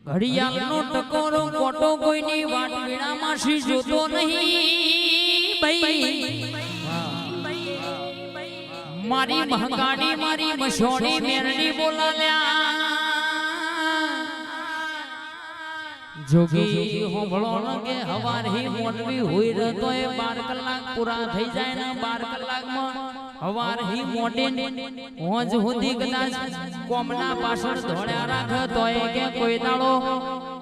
ઘડિયાળનો ટકોરો કોટો કોઈની વાટ વીણામાં શી જોતો નહીં ભાઈ મારી મહકાડી મારી મશોડી મેરડી બોલાલ્યા જોગી હોંભળો કે હવારહી મોટવી હોય રતો એ 12 કલાક પૂરા થઈ જાય ને 12 કલાકમાં હવારહી મોટે હોજ સુધી કદાચ કોમના પાછળ ધોળ્યા રાખે તો એ કે કોઈ દાડો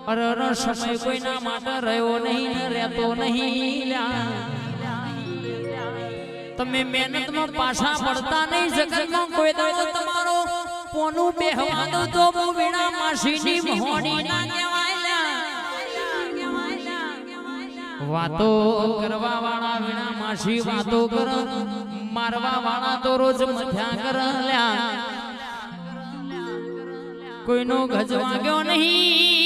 અરર સમય કોઈના માટે રહ્યો નહીં ને રહેતો નહીં તમે મહેનતમાં પાછા પડતા નહીં જગતમાં કોઈ દાડો તમારો પોનું બેહવાનું તો વીણા માસીની મહોડી ના કહેવાય વાતો કરવા વાળા વીણા માસી વાતો કર મારવા વાળા તો રોજ મથ્યા કર લ્યા કોઈનો ગજ વાગ્યો નહીં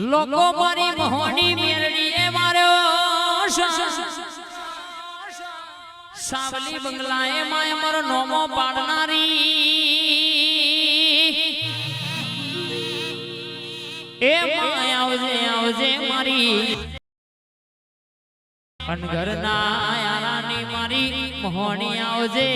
લોકો મારી મહોડી મેરડી એ માર્યો સાવલી બંગલાએ માય મારો નોમો પાડનારી એ માય આવજે આવજે મારી અનઘરના યારાની મારી મહોણી આવજે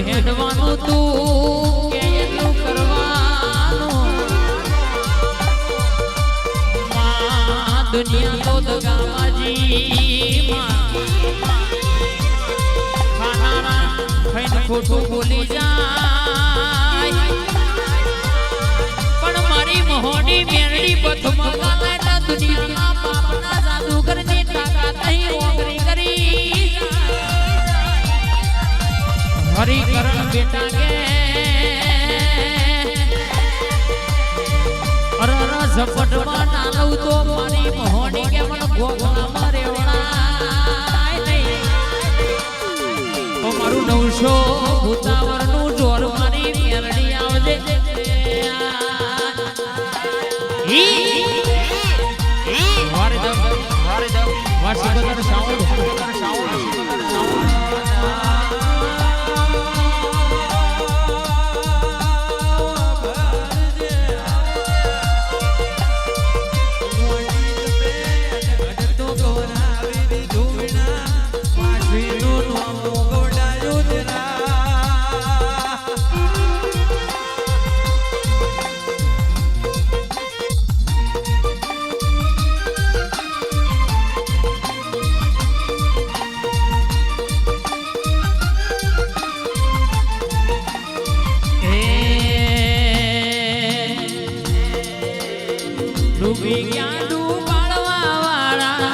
હેડવાનું તું કે એટલું કરવાનું માં દુનિયા તો દગાબાજી ખાનારા ખાઈને ખોટું બોલી જાય પણ મારી મહોડી મેરડી પથમાં ગાલા દુનિયામાં પાપના જાદુગરની તાકાત નહીં ઓગરી કરી હરિકરણ બેટા કે અરર ઝપટમાં નાલવ તો મારી મહોડી કે મને ગોગળામાં રેવણાય નહીં તો મારું 900 ભૂતાવરનું જોર મારી મેરડી આવજે વારે દમ વાસી બદર સાઉન્ડ ડૂબી ગયા ડૂબાડવા વાળા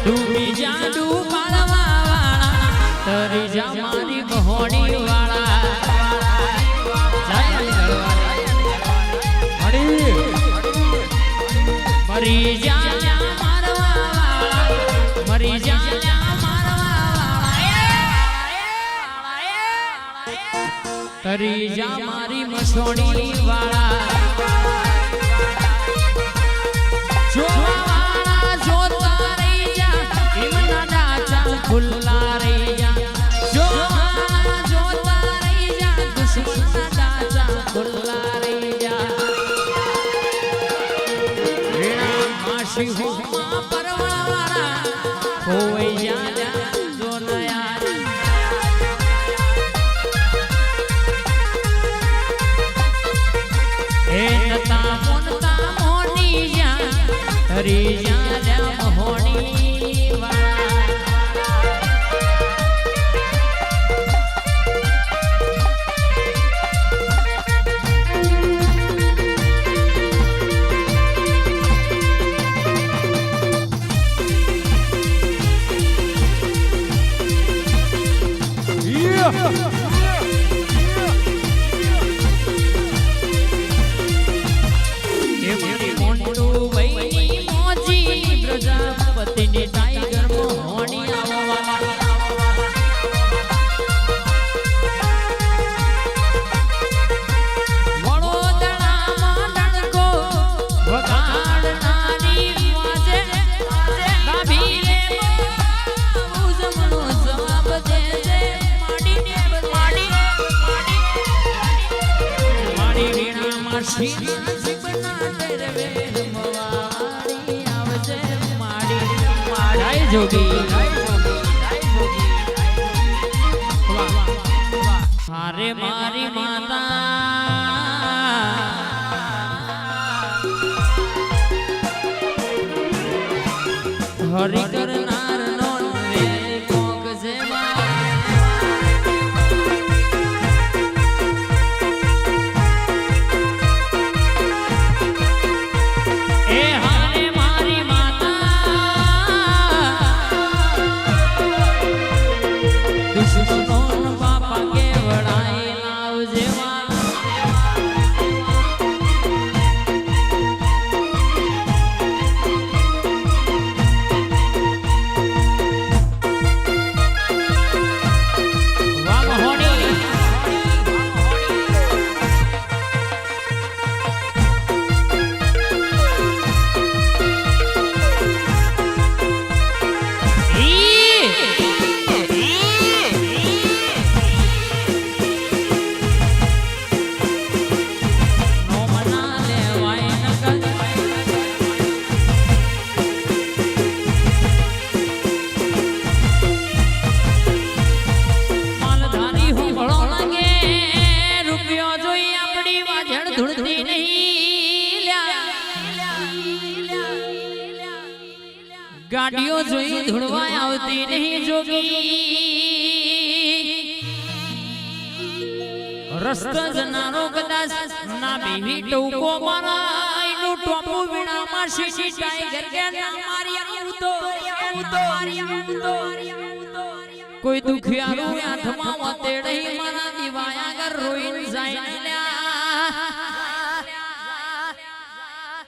ડૂબી જા ડૂબાડવા વાળા તરી જા મારી મહોડી વાળા મરી જા મારવા વાળા મરી જા તરી જા મારી મસોડી વાળા જોવા વાળા જોતા રહી જા હિમના ડાચા ખુલ્લા રહી જા જોવા જોતા રહી જા દુશ્મનના ડાચા ખુલ્લા રહી જા વીણા માસી હોમાં પરવળ વાળા હોય જા જો નયા હરી જ્યાં હોણી વાળા હારે મારી માતા હરી કરનાર નો કોક ગાડીઓ જોઈ ધૂળવા આવતી નહીં જોગી રસ્તા જનારો કદાચ ના બેહી ટોકો મારા એનું ટોપુ વીણામાં શીશી ટાઈગર કે ના મારી આવતો કોઈ દુખિયારું હાથમાં વતેડઈ મારા દીવાયા ઘર રોઈન જાય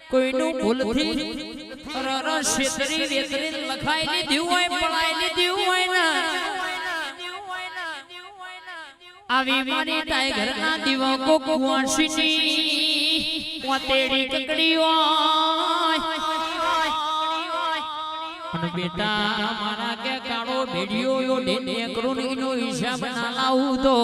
કોઈનું ભૂલથી શેતરી રેતરી લખાઈ લીધી હોય પડાઈ લીધી હોય ને આવી મારી ટાઈગર ના દીવો કુવાશીની પોતેડી કકડી હોય અને બેટા મારા કે કાળો ભેડિયો યો ઢેને કરોનીનો હિસાબ ના લાવું તો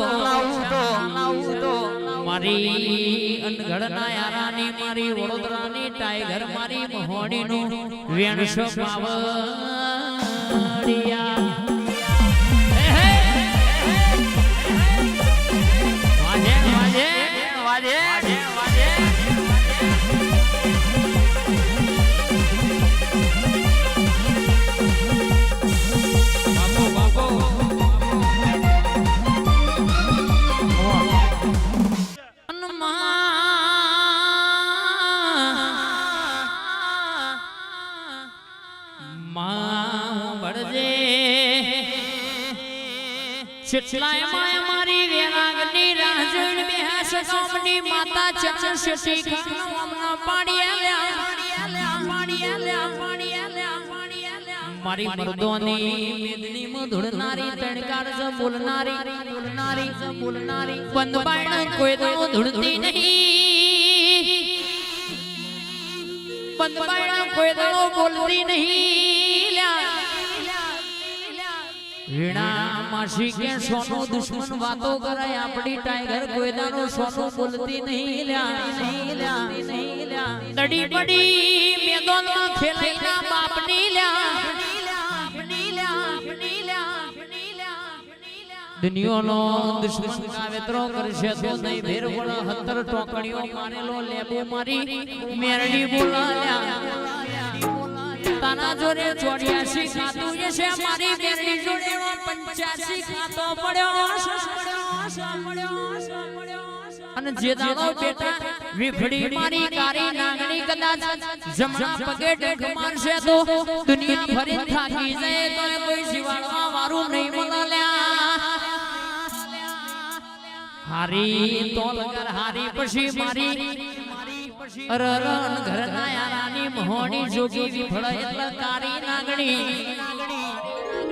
મારી અનગઢના યારાની મારી વડોદરાની ટાઈગર મારી મહોણીનું વેણસો પાવડિયા વાજે વાજે વાજે વાજે છેટલાય માય મારી વેરાગની રાહ જોઈને બેહાસ સોમની માતા ચરણ શેઠી ખાના પાડિયા મારી મર્દોની મેદની મધુડનારી તણકાર જ બોલનારી બંધ બાયણ કોઈ તો ધૂળતી નહીં બંધ બાયણ કોઈ તો બોલતી નહીં વીણા માસી કે સોનો દુશ્મન વાતો કરે આપડી ટાઈગર કોઈદાનો સોનો બોલતી નહીં લ્યા દડી પડી મેદાનમાં ખેલાઈના બાપની લ્યા દુનિયાનો દુશ્મન કાવેતરો કરશે તો નહીં ભેર વળ 17 ટોકડીઓ મારેલો લેબો મારી મેરડી બોલાલ્યા તાના જોડે 84 ખાતું છે મારી બેની જોડે 85 ખાતો પડ્યો અને જે દાડો બેટા વિફડી મારી કારી નાગણી કદાચ જમણા પગે ડેખ મારશે તો દુનિયા ફરી થાકી જાય તો કોઈ શિવાળવા વારું નહીં મળ્યા હારી તો લગર હારી પછી મારી અરરણ ઘરના યારાની મોહણી જોગી વિફળ એટલે કારી નાગણી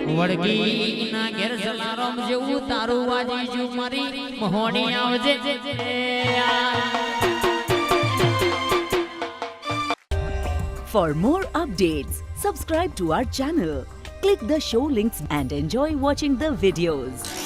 વડગી ના ઘેર જલારામ જેવું તારું વાજી જો મારી મોહણી આવજે For more updates, subscribe to our channel, click the show links and enjoy watching the videos.